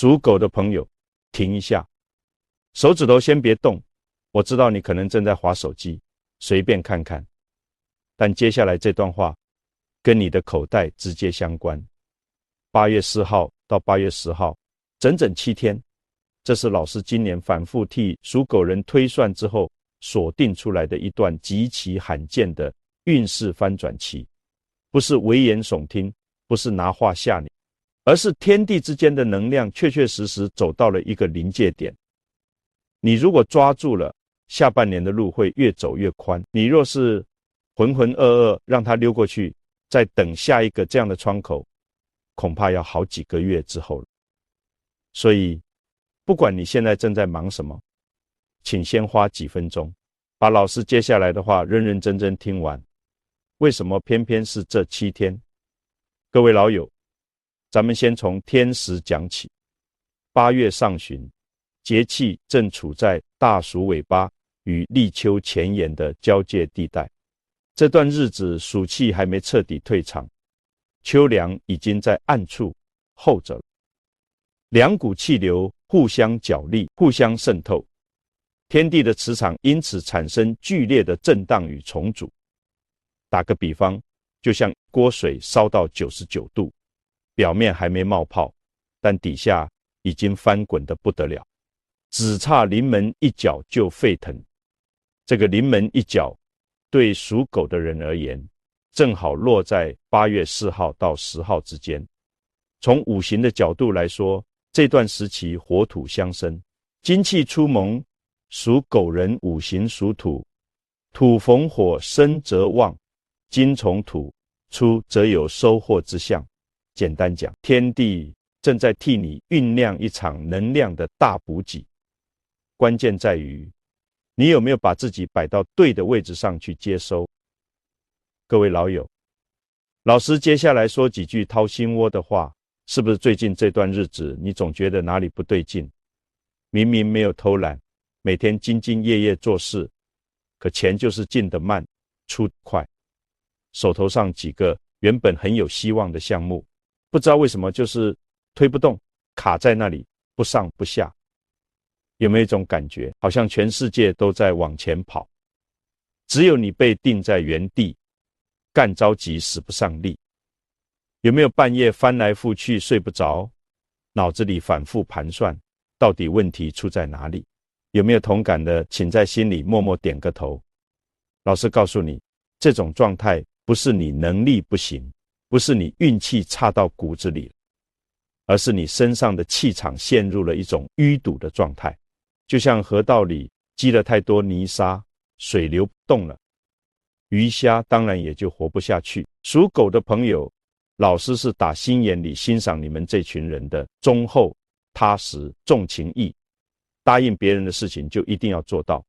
属狗的朋友，停一下，手指头先别动。我知道你可能正在滑手机，随便看看。但接下来这段话跟你的口袋直接相关。8月4号到8月10号，整整7天。这是老师今年反复替属狗人推算之后所定出来的一段极其罕见的运势翻转期。不是危言耸听，不是拿话吓你，而是天地之间的能量确确实实走到了一个临界点。你如果抓住了，下半年的路会越走越宽。你若是浑浑噩噩让它溜过去，再等下一个这样的窗口，恐怕要好几个月之后了。所以不管你现在正在忙什么，请先花几分钟把老师接下来的话认认真真听完。为什么偏偏是这7天？各位老友，咱们先从天时讲起。8月上旬，节气正处在大暑尾巴与立秋前沿的交界地带。这段日子暑气还没彻底退场，秋凉已经在暗处候着了。两股气流互相角力，互相渗透，天地的磁场因此产生剧烈的震荡与重组。打个比方，就像锅水烧到99度，表面还没冒泡，但底下已经翻滚得不得了，只差临门一脚就沸腾。这个临门一脚对属狗的人而言，正好落在8月4号到10号之间。从五行的角度来说，这段时期火土相生，金气出蒙，属狗人五行属土，土逢火生则旺，金从土出则有收获之象。简单讲，天地正在替你酝酿一场能量的大补给，关键在于你有没有把自己摆到对的位置上去接收。各位老友，老师接下来说几句掏心窝的话，是不是最近这段日子你总觉得哪里不对劲？明明没有偷懒，每天兢兢业业做事，可钱就是进得慢出得快。手头上几个原本很有希望的项目，不知道为什么就是推不动，卡在那里不上不下。有没有一种感觉，好像全世界都在往前跑，只有你被定在原地，干着急使不上力？有没有半夜翻来覆去睡不着，脑子里反复盘算到底问题出在哪里？有没有同感的，请在心里默默点个头。老师告诉你，这种状态不是你能力不行，不是你运气差到骨子里，而是你身上的气场陷入了一种淤堵的状态。就像河道里积了太多泥沙，水流不动了，鱼虾当然也就活不下去。属狗的朋友，老师是打心眼里欣赏你们这群人的忠厚、踏实、重情义，答应别人的事情就一定要做到，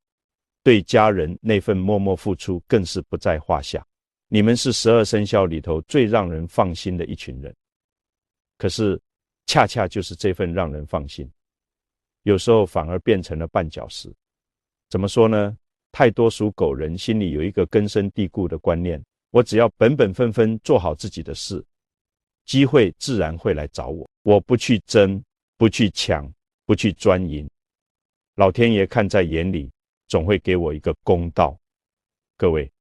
对家人那份默默付出更是不在话下。你们是12生肖里头最让人放心的一群人，可是恰恰就是这份让人放心，有时候反而变成了绊脚石。怎么说呢？太多属狗人心里有一个根深蒂固的观念，我只要本本分分做好自己的事，机会自然会来找我。我不去争，不去抢，不去专营，老天爷看在眼里，总会给我一个公道。各位，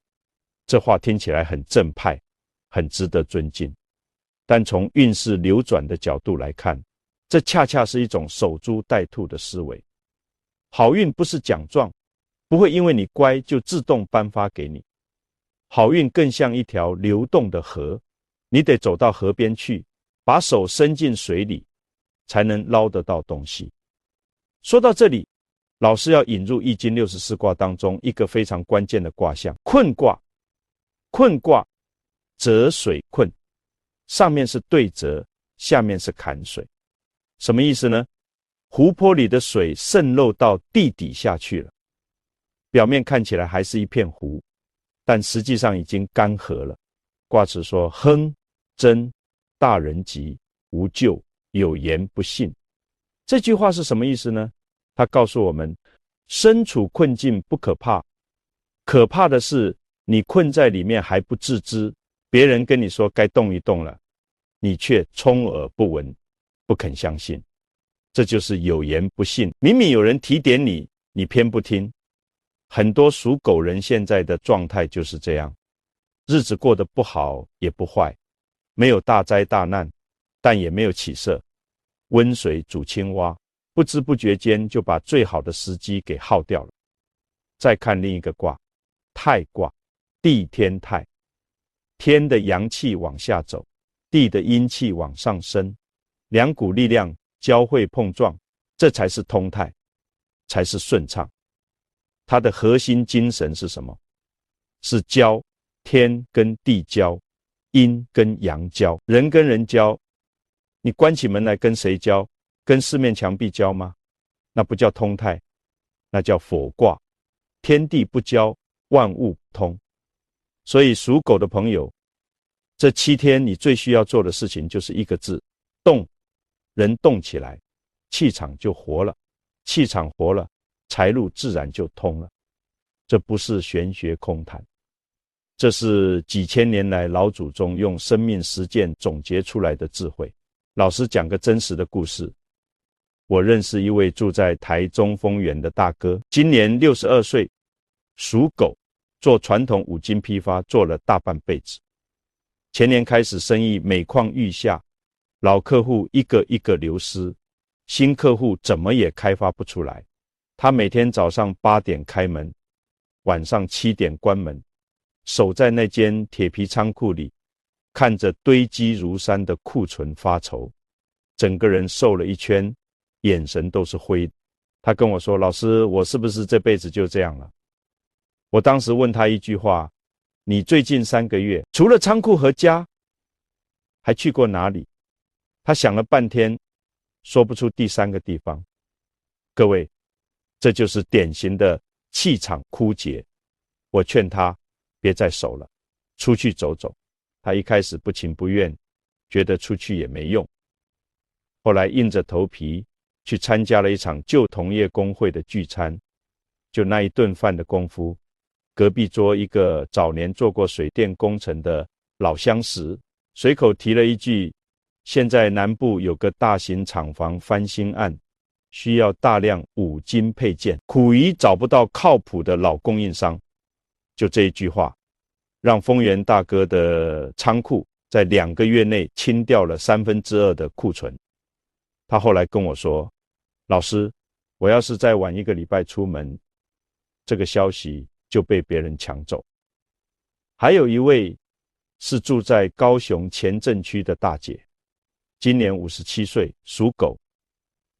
这话听起来很正派，很值得尊敬，但从运势流转的角度来看，这恰恰是一种守株待兔的思维。好运不是奖状，不会因为你乖就自动颁发给你。好运更像一条流动的河，你得走到河边去，把手伸进水里，才能捞得到东西。说到这里，老师要引入易经64卦当中一个非常关键的卦象，困卦。困卦泽水困，上面是对泽，下面是坎水。什么意思呢？湖泊里的水渗漏到地底下去了，表面看起来还是一片湖，但实际上已经干涸了。卦辞说：亨贞，大人吉，无咎，有言不信。这句话是什么意思呢？它告诉我们，身处困境不可怕，可怕的是你困在里面还不自知，别人跟你说该动一动了，你却充耳不闻，不肯相信。这就是有言不信。明明有人提点你，你偏不听。很多属狗人现在的状态就是这样，日子过得不好也不坏，没有大灾大难，但也没有起色。温水煮青蛙，不知不觉间就把最好的时机给耗掉了。再看另一个卦，太卦，地天太，天的阳气往下走，地的阴气往上升，两股力量交汇碰撞，这才是通泰，才是顺畅。它的核心精神是什么？是交，天跟地交，阴跟阳交，人跟人交。你关起门来跟谁交？跟四面墙壁交吗？那不叫通泰，那叫否卦。天地不交，万物不通。所以属狗的朋友，这7天你最需要做的事情就是一个字：动。人动起来，气场就活了，气场活了，财路自然就通了。这不是玄学空谈，这是几千年来老祖宗用生命实践总结出来的智慧。老师讲个真实的故事。我认识一位住在台中丰原的大哥，今年62岁，属狗，做传统五金批发做了大半辈子。前年开始生意每况愈下，老客户一个一个流失，新客户怎么也开发不出来。他每天早上8点开门，晚上7点关门，守在那间铁皮仓库里，看着堆积如山的库存发愁，整个人瘦了一圈，眼神都是灰。他跟我说：老师，我是不是这辈子就这样了？我当时问他一句话：你最近3个月除了仓库和家，还去过哪里？他想了半天，说不出第3个地方。各位，这就是典型的气场枯竭。我劝他别再守了，出去走走。他一开始不情不愿，觉得出去也没用。后来硬着头皮去参加了一场旧同业工会的聚餐，就那一顿饭的功夫，隔壁桌一个早年做过水电工程的老相识，随口提了一句：现在南部有个大型厂房翻新案，需要大量五金配件，苦于找不到靠谱的老供应商。就这一句话，让丰原大哥的仓库在2个月内清掉了2/3的库存。他后来跟我说：老师，我要是再晚1个礼拜出门，这个消息就被别人抢走。还有一位是住在高雄前镇区的大姐，今年57岁，属狗，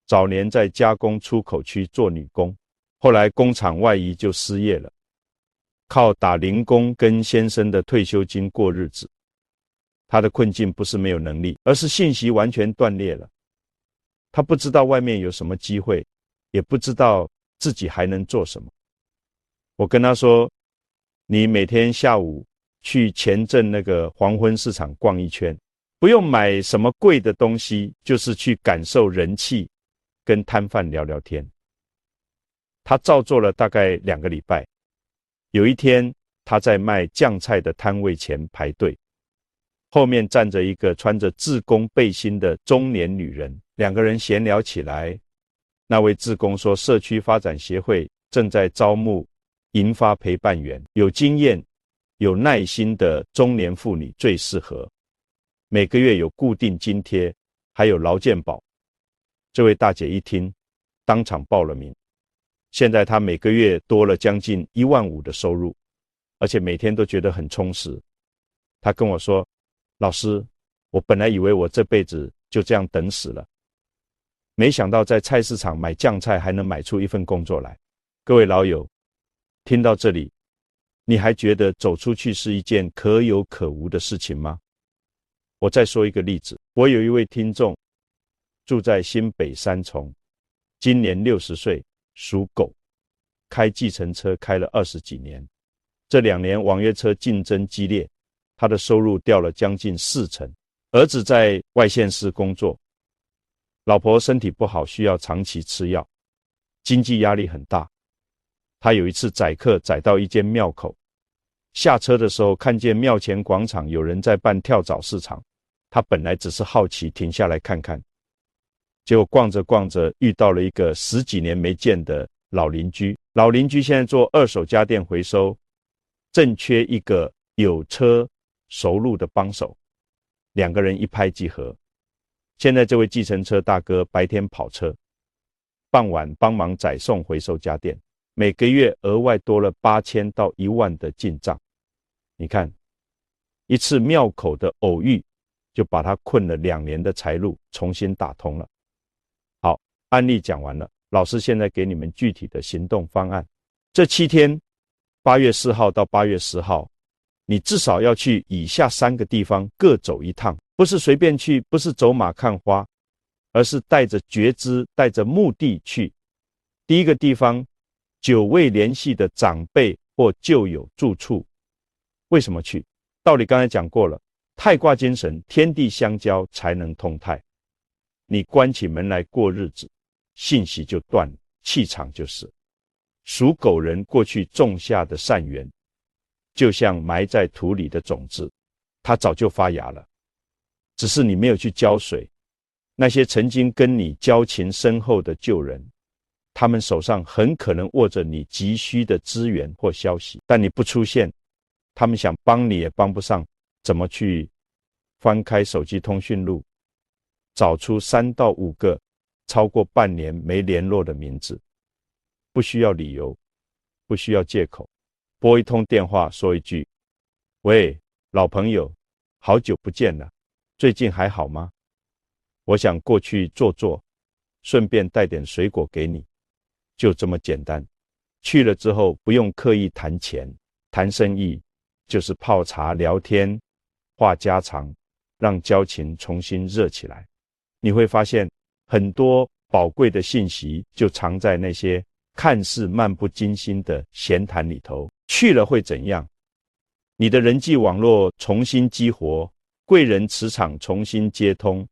早年在加工出口区做女工，后来工厂外移就失业了，靠打零工跟先生的退休金过日子。他的困境不是没有能力，而是信息完全断裂了。他不知道外面有什么机会，也不知道自己还能做什么。我跟他说：你每天下午去前镇那个黄昏市场逛一圈，不用买什么贵的东西，就是去感受人气，跟摊贩聊聊天。他照做了大概2个礼拜。有一天，他在卖酱菜的摊位前排队，后面站着一个穿着志工背心的中年女人，2个人闲聊起来。那位志工说，社区发展协会正在招募银发陪伴员，有经验有耐心的中年妇女最适合，每个月有固定津贴，还有劳健保。这位大姐一听，当场报了名。现在她每个月多了将近15000的收入，而且每天都觉得很充实。她跟我说：老师，我本来以为我这辈子就这样等死了，没想到在菜市场买酱菜还能买出一份工作来。各位老友，听到这里，你还觉得走出去是一件可有可无的事情吗？我再说一个例子，我有一位听众住在新北三重，今年60岁，属狗，开计程车开了20几年，这2年网约车竞争激烈，他的收入掉了将近40%。儿子在外县市工作，老婆身体不好，需要长期吃药，经济压力很大。他有一次载客载到一间庙口，下车的时候看见庙前广场有人在办跳蚤市场，他本来只是好奇停下来看看，结果逛着逛着遇到了一个10几年没见的老邻居。老邻居现在做二手家电回收，正缺一个有车熟路的帮手，两个人一拍即合。现在这位计程车大哥白天跑车，傍晚帮忙载送回收家电，每个月额外多了8000到1万的进账。你看，一次庙口的偶遇就把他困了2年的财路重新打通了。好，案例讲完了，老师现在给你们具体的行动方案。这7天，8月4号到8月10号，你至少要去以下3个地方各走一趟，不是随便去，不是走马看花，而是带着觉知，带着目的去。第一个地方，久未联系的长辈或旧友住处。为什么去？道理刚才讲过了，太卦精神，天地相交才能通泰。你关起门来过日子，信息就断了，气场就是。属狗人过去种下的善缘，就像埋在土里的种子，它早就发芽了，只是你没有去浇水。那些曾经跟你交情深厚的旧人，他们手上很可能握着你急需的资源或消息，但你不出现，他们想帮你也帮不上。怎么去翻开手机通讯录，找出3到5个超过半年没联络的名字？不需要理由，不需要借口，拨一通电话说一句：喂，老朋友，好久不见了，最近还好吗？我想过去坐坐，顺便带点水果给你。就这么简单。去了之后不用刻意谈钱，谈生意就是泡茶聊天，话家常，让交情重新热起来。你会发现很多宝贵的信息就藏在那些看似漫不经心的闲谈里头。去了会怎样？你的人际网络重新激活，贵人磁场重新接通，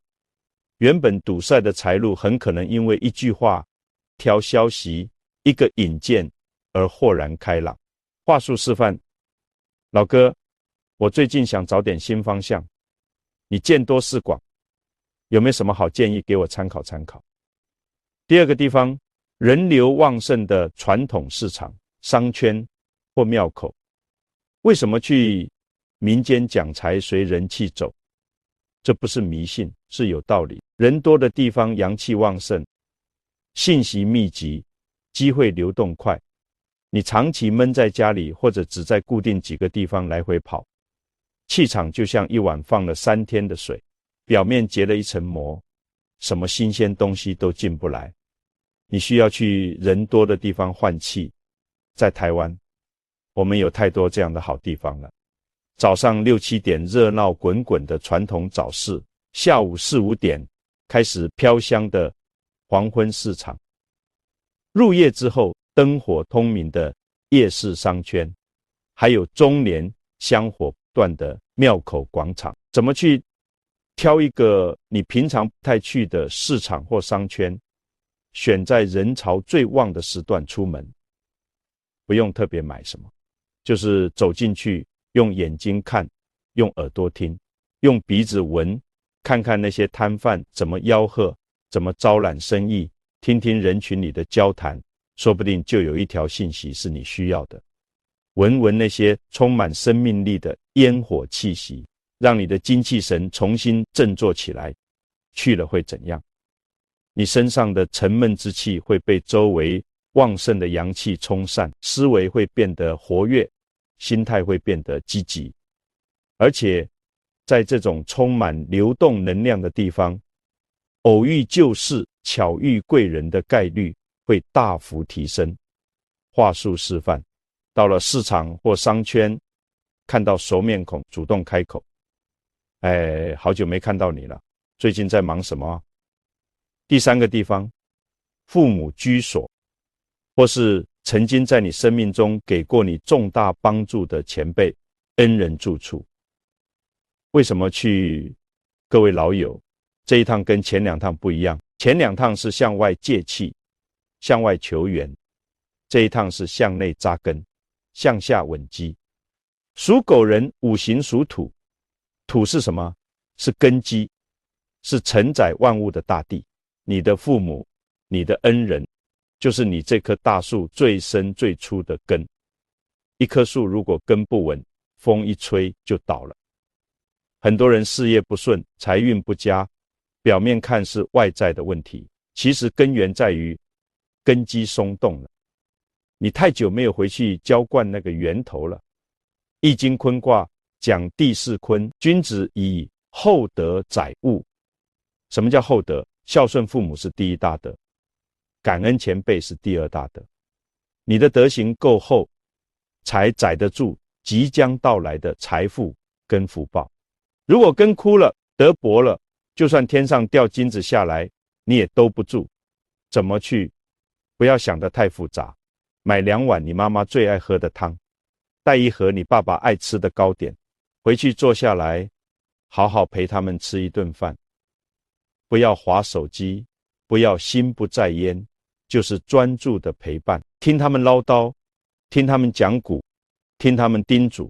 原本堵塞的财路很可能因为一句话、条消息、一个引荐而豁然开朗。话术示范：老哥，我最近想找点新方向，你见多识广，有没有什么好建议给我参考参考？第二个地方，人流旺盛的传统市场、商圈或庙口。为什么去民间讲财随人气走？这不是迷信，是有道理。人多的地方阳气旺盛，信息密集，机会流动快。你长期闷在家里，或者只在固定几个地方来回跑，气场就像一碗放了3天的水，表面结了一层膜，什么新鲜东西都进不来。你需要去人多的地方换气。在台湾，我们有太多这样的好地方了。早上6、7点热闹滚滚的传统早市，下午4、5点开始飘香的黄昏市场，入夜之后灯火通明的夜市商圈，还有中年香火不断的庙口广场。怎么去挑一个你平常不太去的市场或商圈，选在人潮最旺的时段出门？不用特别买什么，就是走进去，用眼睛看，用耳朵听，用鼻子闻，看看那些摊贩怎么吆喝，怎么招揽生意，听听人群里的交谈，说不定就有一条信息是你需要的。闻闻那些充满生命力的烟火气息，让你的精气神重新振作起来。去了会怎样？你身上的沉闷之气会被周围旺盛的阳气冲散，思维会变得活跃，心态会变得积极。而且在这种充满流动能量的地方，偶遇旧事、巧遇贵人的概率会大幅提升。话术示范：到了市场或商圈，看到熟面孔，主动开口：好久没看到你了，最近在忙什么？第3个地方，父母居所，或是曾经在你生命中给过你重大帮助的前辈、恩人住处。为什么去各位老友？这一趟跟前2趟不一样，前2趟是向外借气，向外求援，这一趟是向内扎根，向下稳基。属狗人五行属土，土是什么？是根基，是承载万物的大地。你的父母、你的恩人，就是你这棵大树最深最初的根。一棵树如果根不稳，风一吹就倒了。很多人事业不顺，财运不佳，表面看是外在的问题，其实根源在于根基松动了。你太久没有回去浇灌那个源头了。易经坤卦讲地势坤，君子以厚德载物。什么叫厚德？孝顺父母是第一大德，感恩前辈是第二大德。你的德行够厚，才载得住即将到来的财富跟福报。如果根枯了，德薄了，就算天上掉金子下来，你也兜不住。怎么去？不要想得太复杂，买2碗你妈妈最爱喝的汤，带1盒你爸爸爱吃的糕点，回去坐下来，好好陪他们吃一顿饭。不要滑手机，不要心不在焉，就是专注的陪伴，听他们唠叨，听他们讲古，听他们叮嘱。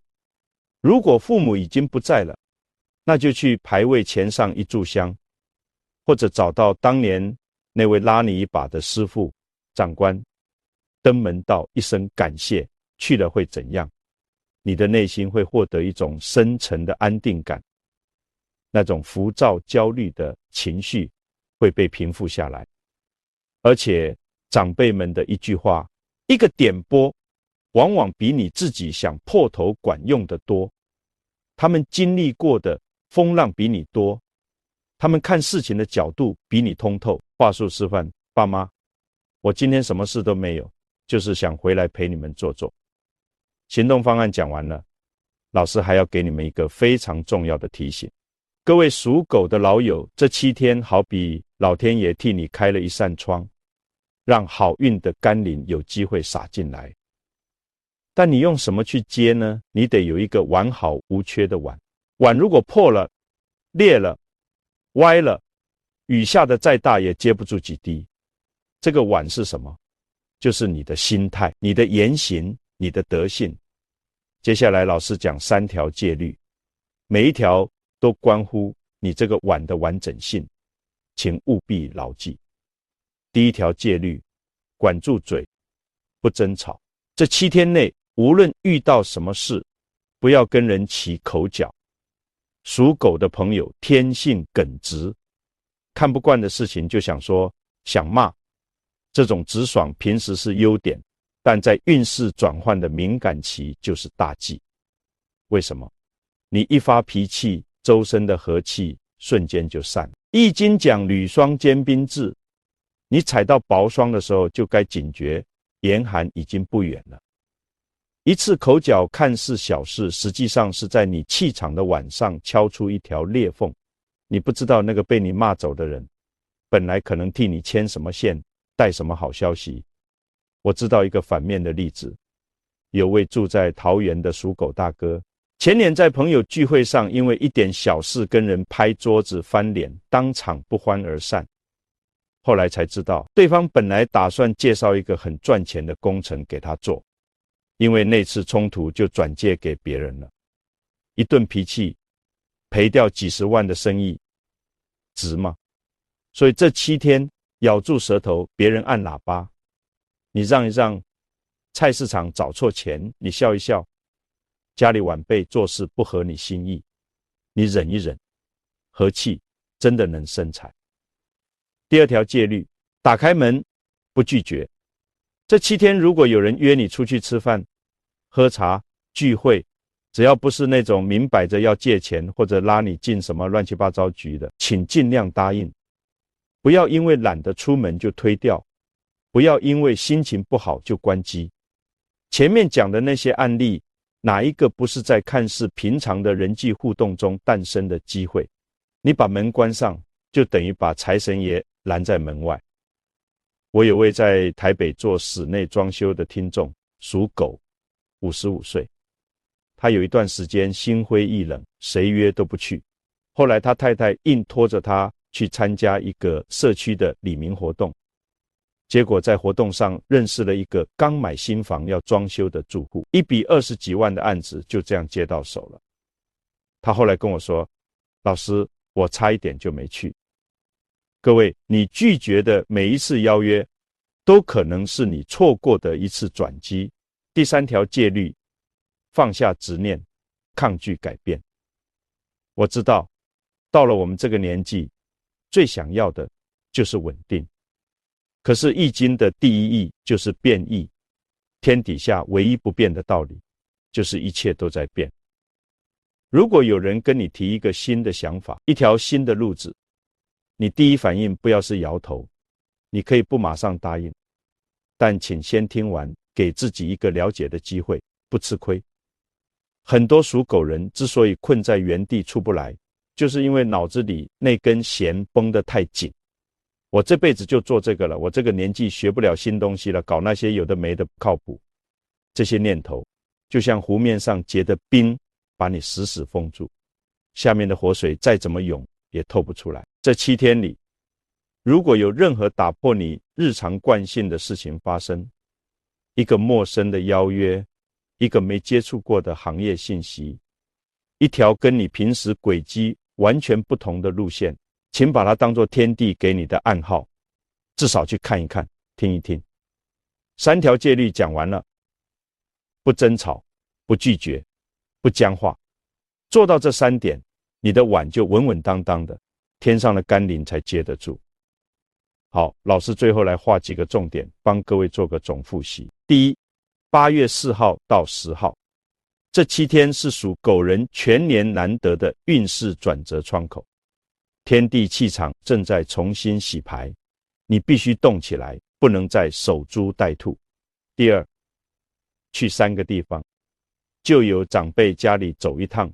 如果父母已经不在了，那就去牌位前上一炷香，或者找到当年那位拉你一把的师父、长官，登门道一声感谢，去了会怎样？你的内心会获得一种深沉的安定感，那种浮躁焦虑的情绪会被平复下来。而且长辈们的一句话，一个点拨，往往比你自己想破头管用的多。他们经历过的风浪比你多，他们看事情的角度比你通透。话术示范，爸妈，我今天什么事都没有，就是想回来陪你们坐坐。行动方案讲完了，老师还要给你们一个非常重要的提醒。各位属狗的老友，这7天好比老天爷替你开了一扇窗，让好运的甘霖有机会洒进来。但你用什么去接呢？你得有一个完好无缺的碗。碗如果破了、裂了、歪了，雨下的再大也接不住几滴。这个碗是什么？就是你的心态、你的言行、你的德性。接下来老师讲3条戒律，每一条都关乎你这个碗的完整性，请务必牢记。第1条戒律，管住嘴，不争吵。这7天内，无论遇到什么事，不要跟人起口角。属狗的朋友天性耿直，看不惯的事情就想说、想骂，这种直爽平时是优点，但在运势转换的敏感期就是大忌。为什么？你一发脾气，周身的和气瞬间就散了。易经讲履霜坚冰至，你踩到薄霜的时候就该警觉，严寒已经不远了。一次口角看似小事，实际上是在你气场的碗上敲出一条裂缝。你不知道那个被你骂走的人，本来可能替你牵什么线，带什么好消息。我知道一个反面的例子，有位住在桃园的属狗大哥，前年在朋友聚会上，因为一点小事跟人拍桌子翻脸，当场不欢而散。后来才知道，对方本来打算介绍一个很赚钱的工程给他做，因为那次冲突就转借给别人了。一顿脾气，赔掉几十万的生意，值吗？所以这7天咬住舌头，别人按喇叭，你让一让，菜市场找错钱，你笑一笑，家里晚辈做事不合你心意，你忍一忍，和气真的能生财。第2条戒律，打开门不拒绝。这7天如果有人约你出去吃饭、喝茶、聚会，只要不是那种明摆着要借钱或者拉你进什么乱七八糟局的，请尽量答应。不要因为懒得出门就推掉，不要因为心情不好就关机。前面讲的那些案例，哪一个不是在看似平常的人际互动中诞生的机会？你把门关上，就等于把财神爷拦在门外。我有位在台北做室内装修的听众，属狗，55岁。他有一段时间心灰意冷，谁约都不去。后来他太太硬拖着他去参加一个社区的里民活动，结果在活动上认识了一个刚买新房要装修的住户，一笔20几万的案子就这样接到手了。他后来跟我说，老师，我差一点就没去。各位，你拒绝的每一次邀约，都可能是你错过的一次转机。第三条戒律，放下执念，抗拒改变。我知道，到了我们这个年纪，最想要的就是稳定。可是易经的第一义就是变易，天底下唯一不变的道理，就是一切都在变。如果有人跟你提一个新的想法，一条新的路子，你第一反应不要是摇头，你可以不马上答应，但请先听完，给自己一个了解的机会，不吃亏。很多属狗人之所以困在原地出不来，就是因为脑子里那根弦绷得太紧。我这辈子就做这个了，我这个年纪学不了新东西了，搞那些有的没的不靠谱。这些念头就像湖面上结的冰，把你死死封住，下面的活水再怎么涌也透不出来。这7天里，如果有任何打破你日常惯性的事情发生，一个陌生的邀约，一个没接触过的行业信息，一条跟你平时轨迹完全不同的路线，请把它当作天地给你的暗号，至少去看一看，听一听。3条戒律讲完了，不争吵，不拒绝，不僵化，做到这3点，你的碗就稳稳当当的，天上的甘霖才接得住。好，老师最后来画几个重点，帮各位做个总复习。第一，8月4号到10号，这7天是属狗人全年难得的运势转折窗口，天地气场正在重新洗牌，你必须动起来，不能再守株待兔。第二，去3个地方，就有长辈家里走一趟，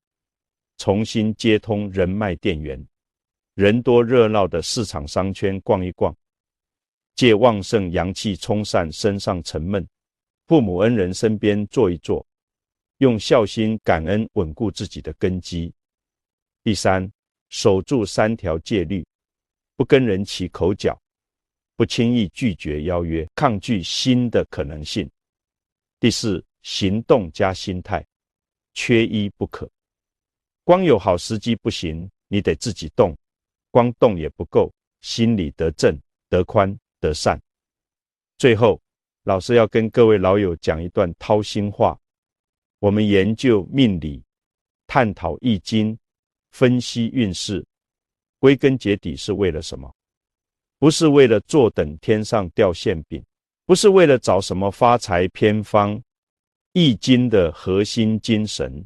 重新接通人脉电源，人多热闹的市场商圈逛一逛，借旺盛阳气冲散身上沉闷，父母恩人身边坐一坐，用孝心感恩稳固自己的根基。第三，守住3条戒律，不跟人起口角，不轻易拒绝邀约，抗拒新的可能性。第四，行动加心态，缺一不可。光有好时机不行，你得自己动，光动也不够，心里得正，得宽，得善。最后，老师要跟各位老友讲一段掏心话。我们研究命理，探讨易经，分析运势，归根结底是为了什么？不是为了坐等天上掉馅饼，不是为了找什么发财偏方。易经的核心精神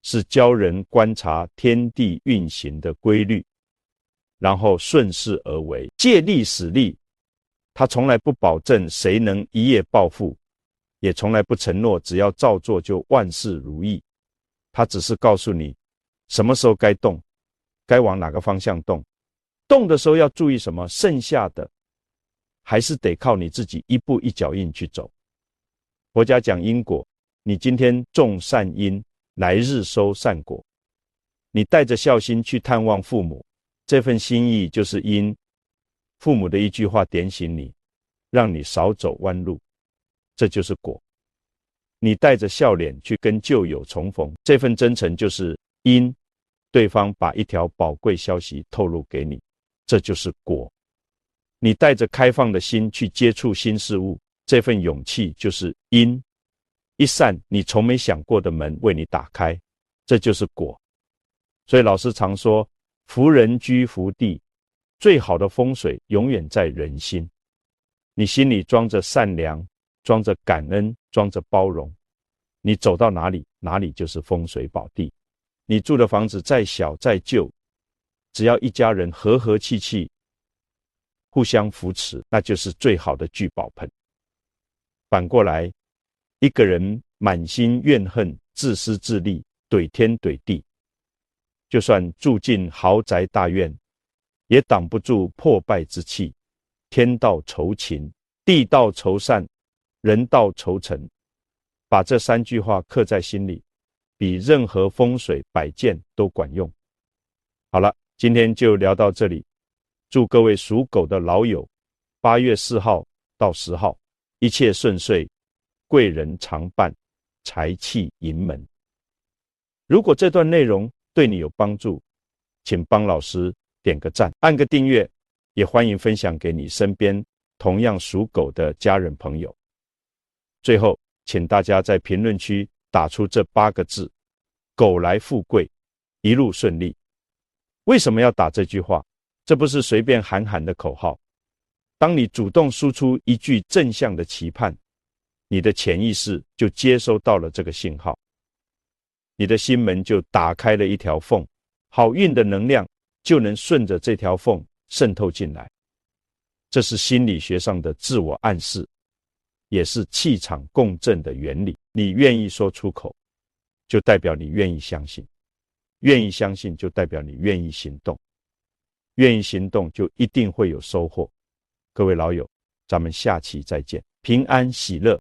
是教人观察天地运行的规律，然后顺势而为，借力使力。他从来不保证谁能一夜暴富，也从来不承诺只要照做就万事如意。他只是告诉你什么时候该动，该往哪个方向动，动的时候要注意什么，剩下的还是得靠你自己一步一脚印去走。佛家讲因果，你今天种善因，来日收善果。你带着孝心去探望父母，这份心意就是因，父母的一句话点醒你，让你少走弯路，这就是果。你带着笑脸去跟旧友重逢，这份真诚就是因，对方把一条宝贵消息透露给你，这就是果。你带着开放的心去接触新事物，这份勇气就是因，一扇你从没想过的门为你打开，这就是果。所以老师常说，福人居福地，最好的风水永远在人心。你心里装着善良，装着感恩，装着包容，你走到哪里，哪里就是风水宝地。你住的房子再小再旧，只要一家人和和气气，互相扶持，那就是最好的聚宝盆。反过来，一个人满心怨恨，自私自利，怼天怼地，就算住进豪宅大院，也挡不住破败之气。天道酬勤，地道酬善，人道酬诚。把这3句话刻在心里，比任何风水摆件都管用。好了，今天就聊到这里。祝各位属狗的老友8月4号到10号一切顺遂，贵人常伴，财气盈门。如果这段内容对你有帮助，请帮老师点个赞，按个订阅，也欢迎分享给你身边同样属狗的家人朋友。最后，请大家在评论区打出这8个字：狗来富贵，一路顺利。为什么要打这句话？这不是随便喊喊的口号。当你主动输出一句正向的期盼，你的潜意识就接收到了这个信号，你的心门就打开了一条缝，好运的能量就能顺着这条缝渗透进来。这是心理学上的自我暗示，也是气场共振的原理。你愿意说出口，就代表你愿意相信，愿意相信就代表你愿意行动，愿意行动就一定会有收获。各位老友，咱们下期再见，平安喜乐。